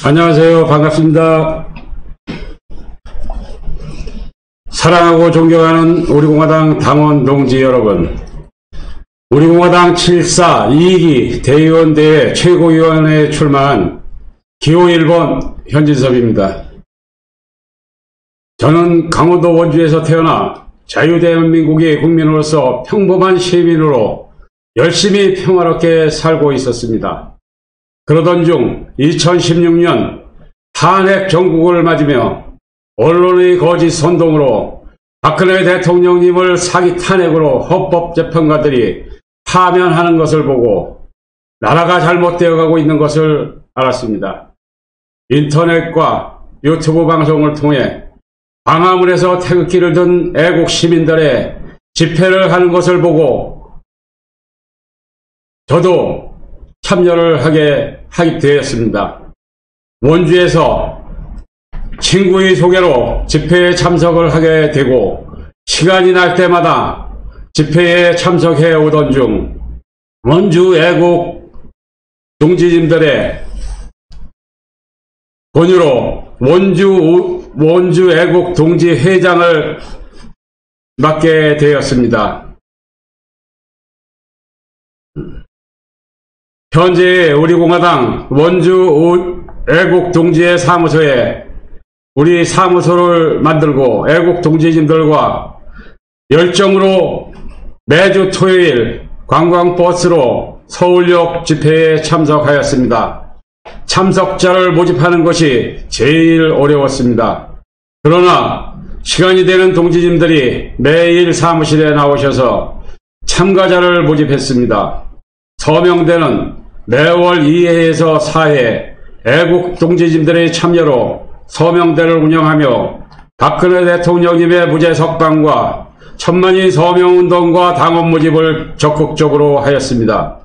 안녕하세요. 반갑습니다. 사랑하고 존경하는 우리공화당 당원 동지 여러분, 우리공화당 7.4 2기 대의원대회 최고위원회에 출마한 기호 1번 현진섭입니다. 저는 강원도 원주에서 태어나 자유대한민국의 국민으로서 평범한 시민으로 열심히 평화롭게 살고 있었습니다. 그러던 중 2016년 탄핵 정국을 맞으며 언론의 거짓 선동으로 박근혜 대통령님을 사기 탄핵으로 헌법재판관들이 파면하는 것을 보고 나라가 잘못되어 가고 있는 것을 알았습니다. 인터넷과 유튜브 방송을 통해 광화문에서 태극기를 든 애국 시민들의 집회를 하는 것을 보고 저도 참여를 하게 되었습니다. 원주에서 친구의 소개로 집회에 참석을 하게 되고 시간이 날 때마다 집회에 참석해 오던 중 원주 애국 동지님들의 권유로 원주 애국 동지 회장을 맡게 되었습니다. 현재 우리공화당 원주 애국 동지의 사무소에 우리 사무소를 만들고 애국 동지님들과 열정으로 매주 토요일 관광버스로 서울역 집회에 참석하였습니다. 참석자를 모집하는 것이 제일 어려웠습니다. 그러나 시간이 되는 동지님들이 매일 사무실에 나오셔서 참가자를 모집했습니다. 서명대는 매월 2회에서 4회 애국 동지님들의 참여로 서명대를 운영하며 박근혜 대통령님의 무죄 석방과 천만인 서명운동과 당원 모집을 적극적으로 하였습니다.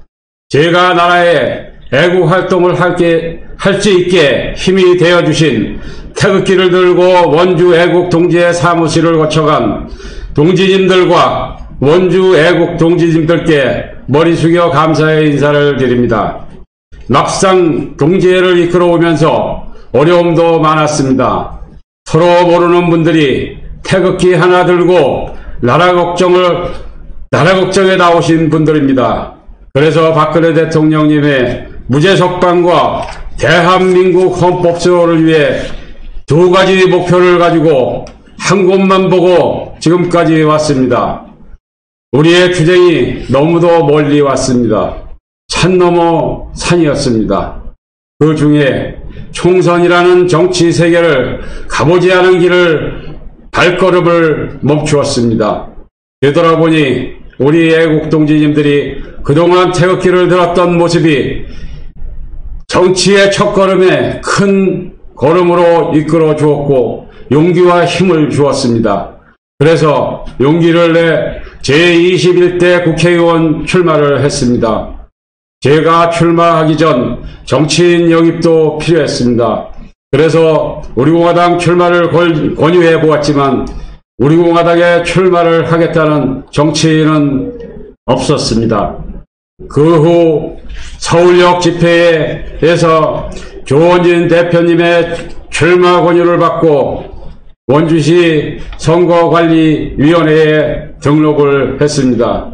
제가 나라에 애국 활동을 할 수 있게 힘이 되어주신 태극기를 들고 원주 애국 동지의 사무실을 거쳐간 동지님들과 원주 애국 동지님들께 머리 숙여 감사의 인사를 드립니다. 막상 동지회를 이끌어오면서 어려움도 많았습니다. 서로 모르는 분들이 태극기 하나 들고 나라 걱정에 나오신 분들입니다. 그래서 박근혜 대통령님의 무죄 석방과 대한민국 헌법제도를 위해 두 가지 목표를 가지고 한 곳만 보고 지금까지 왔습니다. 우리의 투쟁이 너무도 멀리 왔습니다. 산 넘어 산이었습니다. 그 중에 총선이라는 정치 세계를 가보지 않은 길을 발걸음을 멈추었습니다. 되돌아보니 우리 애국 동지님들이 그동안 태극기를 들었던 모습이 정치의 첫걸음에 큰 걸음으로 이끌어 주었고 용기와 힘을 주었습니다. 그래서 용기를 내 제21대 국회의원 출마를 했습니다. 제가 출마하기 전 정치인 영입도 필요했습니다. 그래서 우리공화당 출마를 권유해 보았지만 우리공화당에 출마를 하겠다는 정치인은 없었습니다. 그 후 서울역 집회에서 조원진 대표님의 출마 권유를 받고 원주시 선거관리위원회에 등록을 했습니다.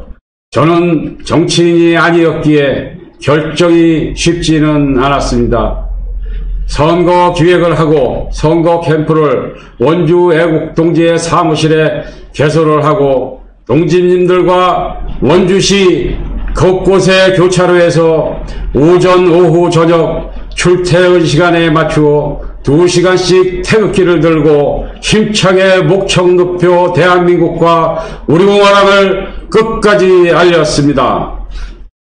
저는 정치인이 아니었기에 결정이 쉽지는 않았습니다. 선거 기획을 하고 선거 캠프를 원주 애국 동지의 사무실에 개소를 하고 동지님들과 원주시 곳곳의 교차로에서 오전, 오후, 저녁 출퇴근 시간에 맞추어 2시간씩 태극기를 들고 힘차게 목청 높여 대한민국과 우리공화당을 끝까지 알렸습니다.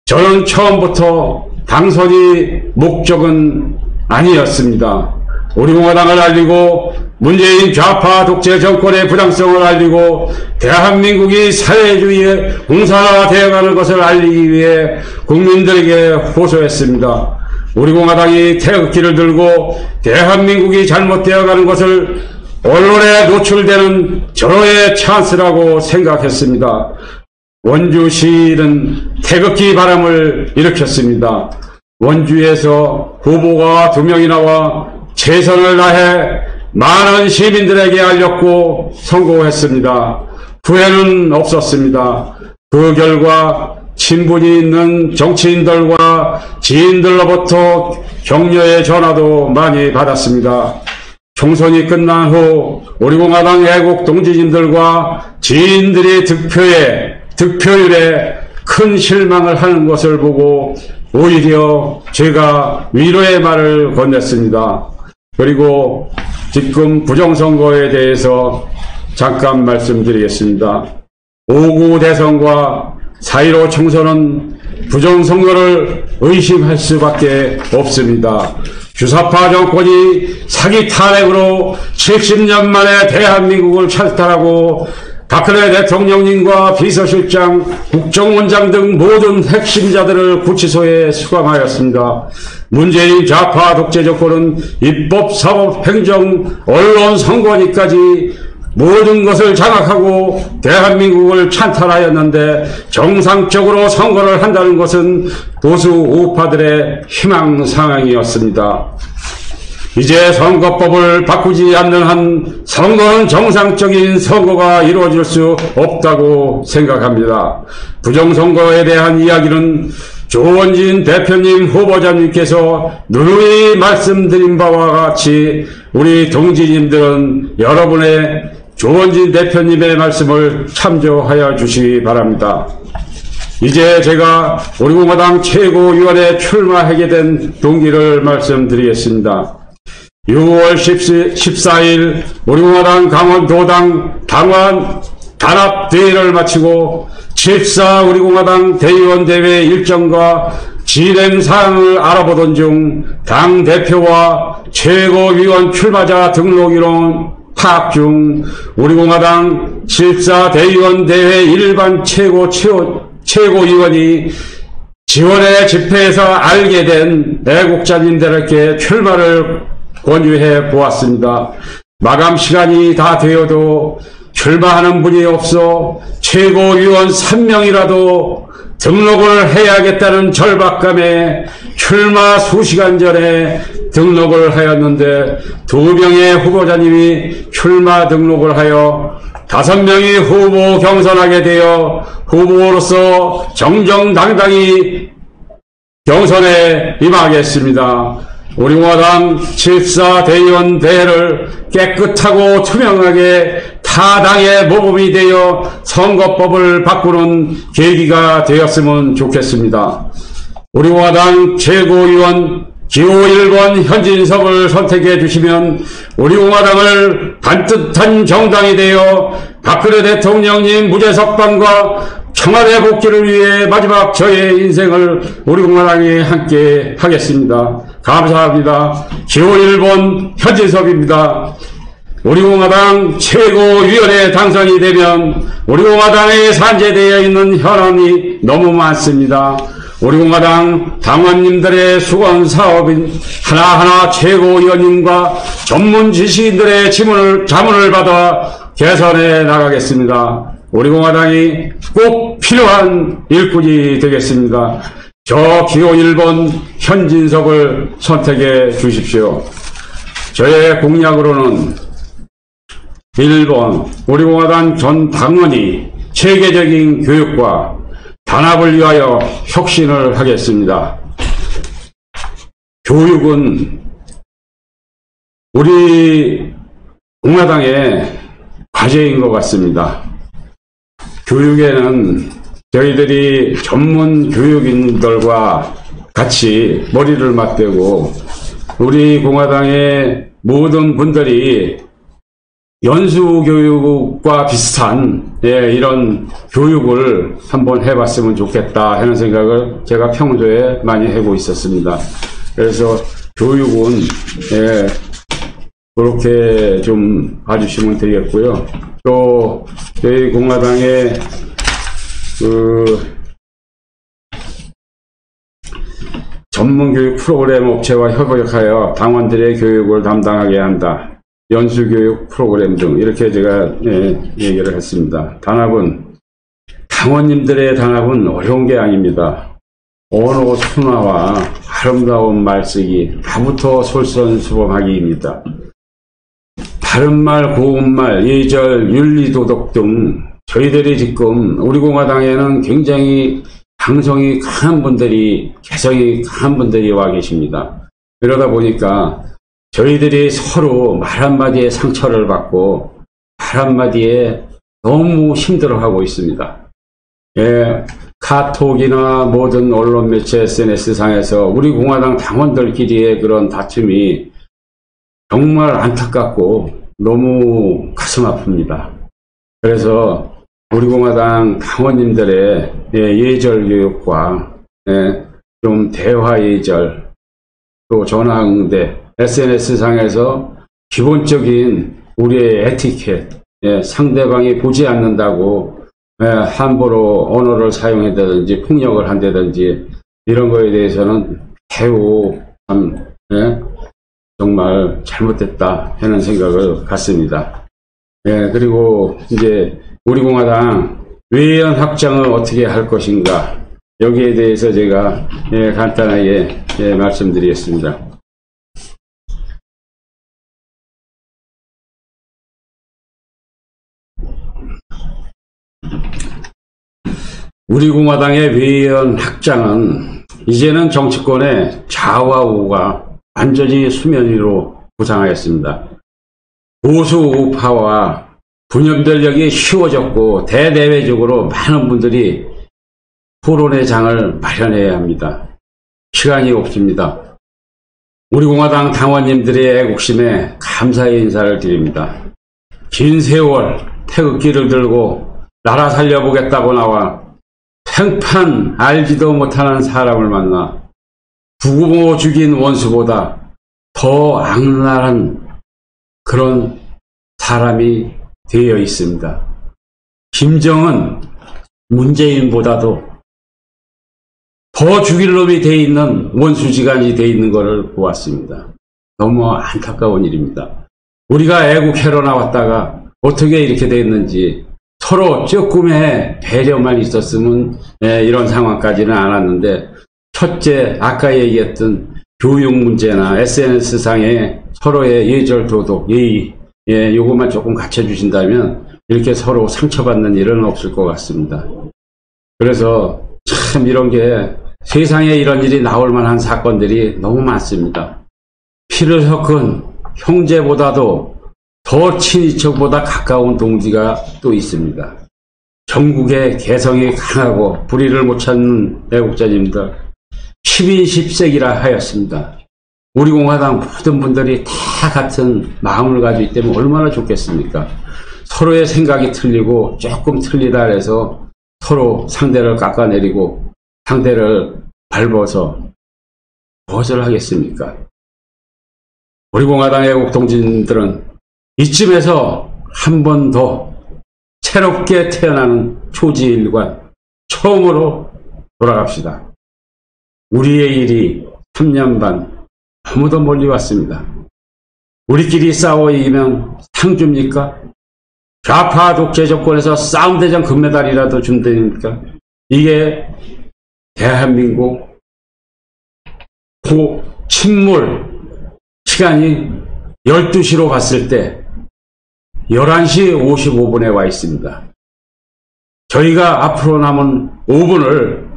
저는 처음부터 당선이 목적은 아니었습니다. 우리공화당을 알리고 문재인 좌파 독재 정권의 부당성을 알리고 대한민국이 사회주의의 공산화되어가는 것을 알리기 위해 국민들에게 호소했습니다. 우리공화당이 태극기를 들고 대한민국이 잘못되어가는 것을 언론에 노출되는 절호의 찬스라고 생각했습니다. 원주시는 태극기 바람을 일으켰습니다. 원주에서 후보가 2명이 나와 최선을 다해 많은 시민들에게 알렸고 성공했습니다. 후회는 없었습니다. 그 결과 친분이 있는 정치인들과 지인들로부터 격려의 전화도 많이 받았습니다. 총선이 끝난 후 우리 공화당 애국 동지진들과 지인들이 득표율에 큰 실망을 하는 것을 보고 오히려 제가 위로의 말을 건넸습니다. 그리고 지금 부정선거에 대해서 잠깐 말씀드리겠습니다. 5구 대선과 4.15 총선은 부정선거를 의심할 수밖에 없습니다. 주사파 정권이 사기 탄핵으로 70년 만에 대한민국을 탈탈하고 박근혜 대통령님과 비서실장, 국정원장 등 모든 핵심자들을 구치소에 수감하였습니다. 문재인 좌파 독재 정권은 입법, 사법, 행정, 언론, 선거니까지 모든 것을 장악하고 대한민국을 찬탈하였는데 정상적으로 선거를 한다는 것은 보수 우파들의 희망사항이었습니다. 이제 선거법을 바꾸지 않는 한 선거는 정상적인 선거가 이루어질 수 없다고 생각합니다. 부정선거에 대한 이야기는 조원진 대표님 후보자님께서 누누이 말씀드린 바와 같이 우리 동지님들은 여러분의 조원진 대표님의 말씀을 참조하여 주시기 바랍니다. 이제 제가 우리 공화당 최고위원회에 출마하게 된 동기를 말씀드리겠습니다. 6월 14일 우리 공화당 강원도당 당원 단합대회를 마치고 7.4 우리 공화당 대의원 대회 일정과 진행사항을 알아보던 중 당대표와 최고위원 출마자 등록일원 파악 중 우리 공화당 7.4 대의원 대회 일반 최고위원이 지원회 집회에서 알게 된 애국자님들에게 출마를 권유해 보았습니다. 마감 시간이 다 되어도 출마하는 분이 없어 최고위원 3명이라도 등록을 해야겠다는 절박감에 출마 수시간 전에 등록을 하였는데 2명의 후보자님이 출마 등록을 하여 5명이 후보 경선하게 되어 후보로서 정정당당히 경선에 임하겠습니다. 우리 공화당 7.4 대의원 대회를 깨끗하고 투명하게 타당의 모범이 되어 선거법을 바꾸는 계기가 되었으면 좋겠습니다. 우리 공화당 최고위원 기호 1번 현진석을 선택해 주시면 우리 공화당을 반듯한 정당이 되어 박근혜 대통령님 무죄 석방과 청와대 복귀를 위해 마지막 저의 인생을 우리 공화당이 함께 하겠습니다. 감사합니다. 기호 1번 현진석입니다. 우리 공화당 최고위원회 당선이 되면 우리 공화당에 산재되어 있는 현안이 너무 많습니다. 우리 공화당 당원님들의 수건 사업인 하나하나 최고위원님과 전문 지식인들의 자문을 받아 개선해 나가겠습니다. 우리 공화당이 꼭 필요한 일꾼이 되겠습니다. 저 기호 1번 현진석을 선택해 주십시오. 저의 공약으로는 1번 우리 공화당 전 당원이 체계적인 교육과 단합을 위하여 혁신을 하겠습니다. 교육은 우리 공화당의 과제인 것 같습니다. 교육에는 저희들이 전문 교육인들과 같이 머리를 맞대고 우리 공화당의 모든 분들이 연수교육과 비슷한 이런 교육을 한번 해봤으면 좋겠다 하는 생각을 제가 평소에 많이 하고 있었습니다. 그래서 교육은 그렇게 좀 봐주시면 되겠고요. 또 저희 공화당의 전문교육 프로그램 업체와 협력하여 당원들의 교육을 담당하게 한다. 연수교육 프로그램 등 이렇게 제가 얘기를 했습니다. 당원님들의 단합은 어려운 게 아닙니다. 언어 순화와 아름다운 말쓰기, 나부터 솔선수범하기입니다. 바른말, 고운말, 예절, 윤리도덕 등 저희들이 지금 우리 공화당에는 굉장히 강성이 강한 분들이, 개성이 강한 분들이 와 계십니다. 그러다 보니까 저희들이 서로 말 한마디에 상처를 받고 말 한마디에 너무 힘들어하고 있습니다. 예, 카톡이나 모든 언론 매체 SNS상에서 우리 공화당 당원들끼리의 그런 다툼이 정말 안타깝고 너무 가슴 아픕니다. 그래서 우리 공화당 당원님들의 예절 교육과 좀 대화 예절, 또 전화응대, SNS상에서 기본적인 우리의 에티켓, 상대방이 보지 않는다고 함부로 언어를 사용한다든지 폭력을 한다든지 이런 거에 대해서는 매우 정말 잘못됐다 하는 생각을 갖습니다. 그리고 이제 우리 공화당 외연 확장을 어떻게 할 것인가, 여기에 대해서 제가 간단하게 말씀드리겠습니다. 우리 공화당의 외연 확장은 이제는 정치권의 좌와 우가 완전히 수면 위로 부상하였습니다. 보수 우파와 분열력이 쉬워졌고 대대외적으로 많은 분들이 토론의 장을 마련해야 합니다. 시간이 없습니다. 우리 공화당 당원님들의 애국심에 감사의 인사를 드립니다. 긴 세월 태극기를 들고 나라 살려보겠다고 나와 평판 알지도 못하는 사람을 만나 부모 죽인 원수보다 더 악랄한 그런 사람이 되어 있습니다. 김정은, 문재인보다도 더 죽일 놈이 되어 있는 원수지간이 되어 있는 것을 보았습니다. 너무 안타까운 일입니다. 우리가 애국해로 나왔다가 어떻게 이렇게 됐는지, 서로 조금의 배려만 있었으면 이런 상황까지는 안 왔는데, 첫째, 아까 얘기했던 교육 문제나 SNS상에 서로의 예절, 도덕, 예의, 요것만 조금 갖춰주신다면 이렇게 서로 상처받는 일은 없을 것 같습니다. 그래서 참 이런 게, 세상에 이런 일이 나올 만한 사건들이 너무 많습니다. 피를 섞은 형제보다도 더 친인척보다 가까운 동지가 또 있습니다. 전국의 개성이 강하고 불의를 못 찾는 애국자님들, 10세기라 하였습니다. 우리 공화당 모든 분들이 다 같은 마음을 가지고 있기 때문에 얼마나 좋겠습니까? 서로의 생각이 틀리고 조금 틀리다 해서 서로 상대를 깎아내리고 상대를 밟아서 무엇을 하겠습니까? 우리 공화당 애국 동지들은 이쯤에서 한 번 더 새롭게 태어나는 초지일관 처음으로 돌아갑시다. 우리의 일이 3년 반 너무도 멀리 왔습니다. 우리끼리 싸워 이기면 상 줍니까? 좌파 독재 정권에서 싸움대장 금메달이라도 준다니까? 이게 대한민국 침몰 시간이 12시로 봤을 때 11시 55분에 와 있습니다. 저희가 앞으로 남은 5분을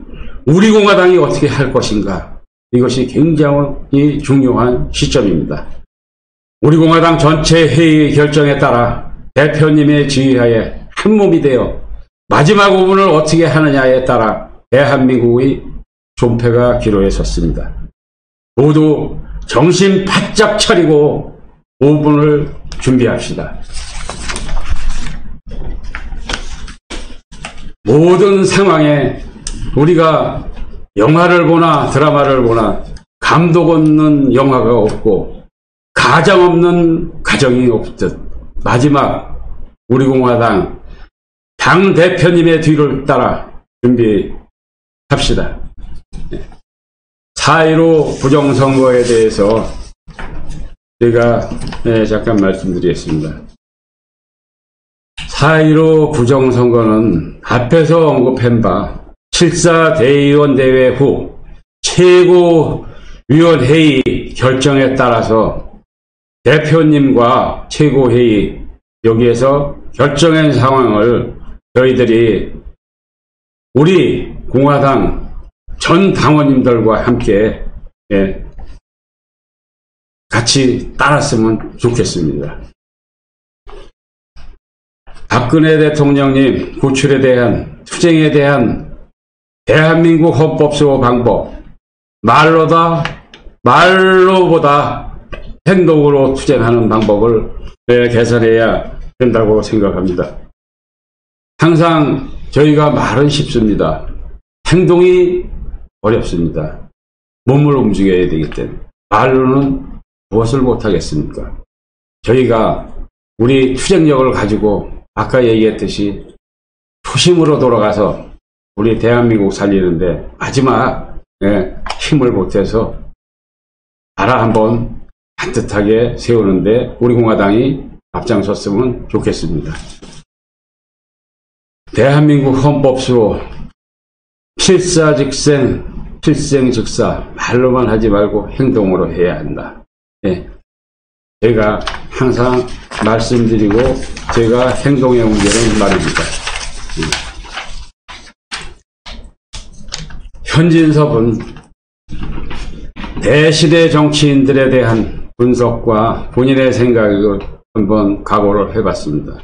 우리 공화당이 어떻게 할 것인가, 이것이 굉장히 중요한 시점입니다. 우리 공화당 전체 회의 결정에 따라 대표님의 지휘하에 한몸이 되어 마지막 5분을 어떻게 하느냐에 따라 대한민국의 존폐가 기로에 섰습니다. 모두 정신 바짝 차리고 5분을 준비합시다. 모든 상황에 우리가 영화를 보나 드라마를 보나 감독 없는 영화가 없고 가정 없는 가정이 없듯 마지막 우리 공화당 당 대표님의 뒤를 따라 준비합시다. 4.15 부정선거에 대해서 제가 잠깐 말씀드리겠습니다. 4.15 부정선거는 앞에서 언급한 바 7.4 대의원 대회 후 최고 위원회의 결정에 따라서 대표님과 최고회의 여기에서 결정한 상황을 저희들이 우리 공화당 전 당원님들과 함께 같이 따랐으면 좋겠습니다. 박근혜 대통령님 구출에 대한 투쟁에 대한 대한민국 헌법소 방법 말로보다 행동으로 투쟁하는 방법을 개선해야 된다고 생각합니다. 항상 저희가 말은 쉽습니다. 행동이 어렵습니다. 몸을 움직여야 되기 때문에 말로는 무엇을 못하겠습니까? 저희가 우리 투쟁력을 가지고 아까 얘기했듯이 초심으로 돌아가서 우리 대한민국 살리는데 마지막 힘을 보태서 나라 한번 반듯하게 세우는데 우리 공화당이 앞장섰으면 좋겠습니다. 대한민국 헌법수로 필사즉생, 필생즉사 말로만 하지 말고 행동으로 해야 한다. 제가 항상 말씀드리고 제가 행동의 문제는 말입니다. 현진섭은 대시대 정치인들에 대한 분석과 본인의 생각을 한번 각오를 해봤습니다.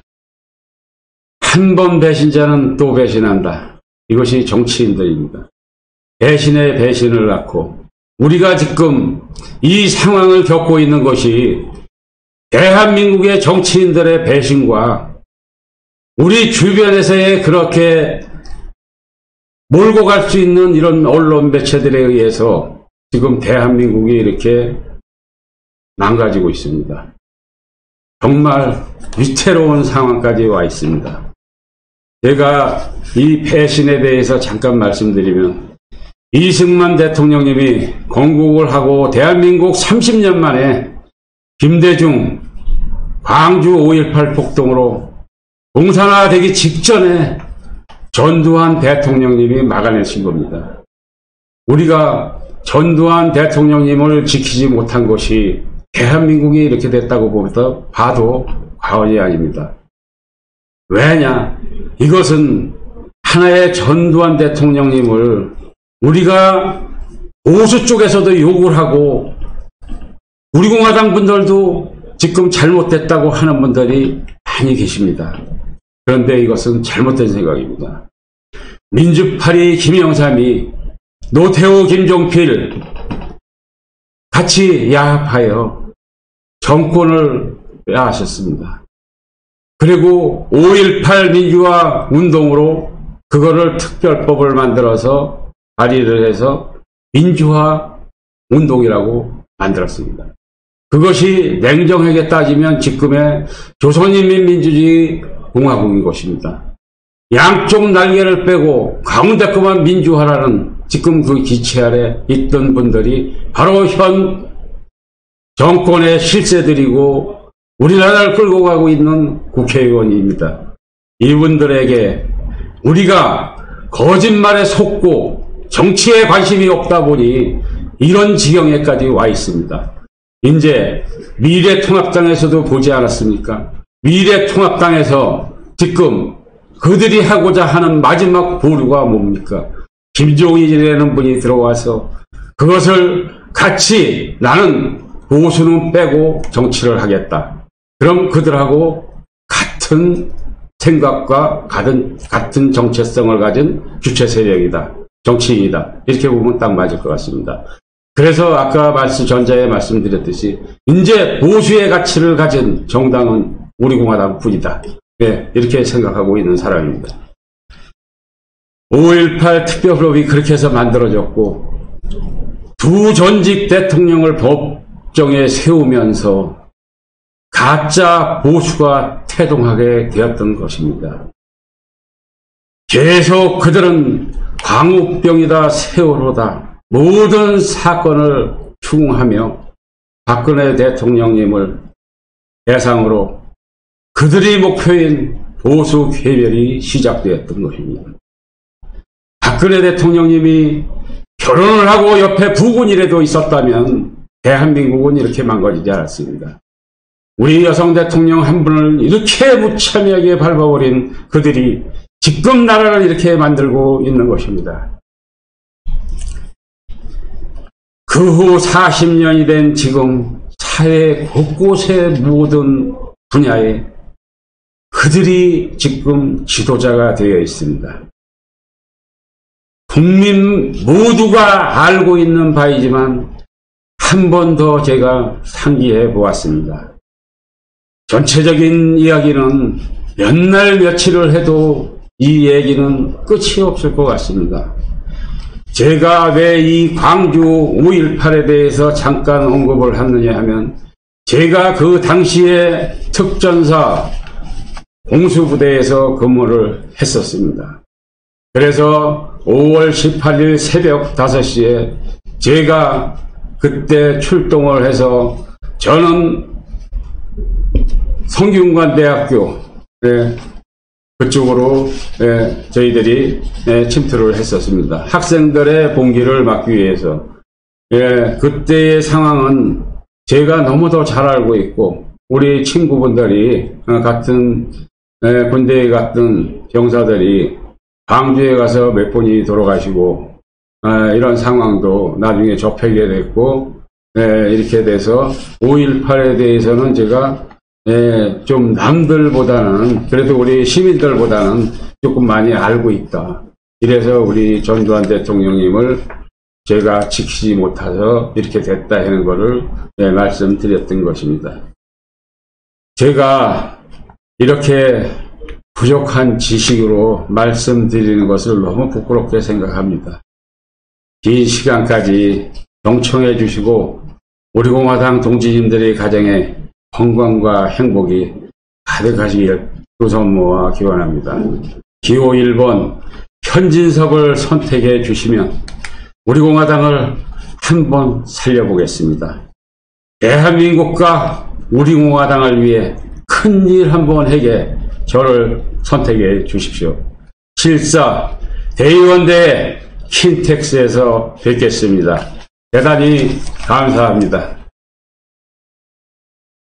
한 번 배신자는 또 배신한다. 이것이 정치인들입니다. 배신에 배신을 낳고 우리가 지금 이 상황을 겪고 있는 것이 대한민국의 정치인들의 배신과 우리 주변에서의 그렇게 몰고 갈 수 있는 이런 언론 매체들에 의해서 지금 대한민국이 이렇게 망가지고 있습니다. 정말 위태로운 상황까지 와 있습니다. 제가 이 배신에 대해서 잠깐 말씀드리면 이승만 대통령님이 건국을 하고 대한민국 30년 만에 김대중 광주 5.18 폭동으로 공산화되기 직전에 전두환 대통령님이 막아내신 겁니다. 우리가 전두환 대통령님을 지키지 못한 것이 대한민국이 이렇게 됐다고 봐도 과언이 아닙니다. 왜냐? 이것은 하나의 전두환 대통령님을 우리가 보수 쪽에서도 욕을 하고 우리 공화당 분들도 지금 잘못됐다고 하는 분들이 많이 계십니다. 그런데 이것은 잘못된 생각입니다. 민주파리 김영삼이 노태우 김종필 같이 야합하여 정권을 빼앗았습니다. 그리고 5.18 민주화 운동으로 그거를 특별법을 만들어서 발의를 해서 민주화 운동이라고 만들었습니다. 그것이 냉정하게 따지면 지금의 조선인민민주주의 공화국인 것입니다. 양쪽 날개를 빼고 가운데 것만 민주화라는 지금 그 기체 아래 있던 분들이 바로 현 정권의 실세들이고 우리나라를 끌고 가고 있는 국회의원입니다. 이분들에게 우리가 거짓말에 속고 정치에 관심이 없다 보니 이런 지경에까지 와 있습니다. 이제 미래통합당에서도 보지 않았습니까? 미래통합당에서 지금 그들이 하고자 하는 마지막 보루가 뭡니까? 김종인이라는 분이 들어와서 그것을 같이 나는 보수는 빼고 정치를 하겠다. 그럼 그들하고 같은 생각과 같은 정체성을 가진 주체 세력이다. 정치인이다. 이렇게 보면 딱 맞을 것 같습니다. 그래서 아까 전자에 말씀드렸듯이 이제 보수의 가치를 가진 정당은 우리 공화당 뿐이다. 이렇게 생각하고 있는 사람입니다. 5.18 특별법이 그렇게 해서 만들어졌고 두 전직 대통령을 법정에 세우면서 가짜 보수가 태동하게 되었던 것입니다. 계속 그들은 광우병이다 세월호다 모든 사건을 추궁하며 박근혜 대통령님을 대상으로 그들의 목표인 보수 괴멸이 시작되었던 것입니다. 박근혜 대통령님이 결혼을 하고 옆에 부군이라도 있었다면 대한민국은 이렇게 망가지지 않았습니다. 우리 여성 대통령 한 분을 이렇게 무참하게 밟아버린 그들이 지금 나라를 이렇게 만들고 있는 것입니다. 그 후 40년이 된 지금 사회 곳곳의 모든 분야에 그들이 지금 지도자가 되어 있습니다. 국민 모두가 알고 있는 바이지만 한 번 더 제가 상기해 보았습니다. 전체적인 이야기는 몇 날 며칠을 해도 이 얘기는 끝이 없을 것 같습니다. 제가 왜 이 광주 5.18에 대해서 잠깐 언급을 하느냐 하면 제가 그 당시에 특전사 공수부대에서 근무를 했었습니다. 그래서 5월 18일 새벽 5시에 제가 그때 출동을 해서 저는 성균관대학교 그쪽으로 저희들이 침투를 했었습니다. 학생들의 봉기를 막기 위해서. 그때의 상황은 제가 너무도 잘 알고 있고 우리 친구분들이 같은 군대에 갔던 병사들이 광주에 가서 몇 분이 돌아가시고 이런 상황도 나중에 접하게 됐고 이렇게 돼서 5.18에 대해서는 제가 좀 남들보다는 그래도 우리 시민들보다는 조금 많이 알고 있다. 이래서 우리 전두환 대통령님을 제가 지키지 못해서 이렇게 됐다 하는 거를 말씀드렸던 것입니다. 제가 이렇게 부족한 지식으로 말씀드리는 것을 너무 부끄럽게 생각합니다. 긴 시간까지 경청해 주시고 우리 공화당 동지님들의 가정에 건강과 행복이 가득하시길 조선모와 기원합니다. 기호 1번 현진섭을 선택해 주시면 우리 공화당을 한번 살려보겠습니다. 대한민국과 우리 공화당을 위해 큰 일 한번 하게 저를 선택해 주십시오. 7.4 대의원대 킨텍스에서 뵙겠습니다. 대단히 감사합니다.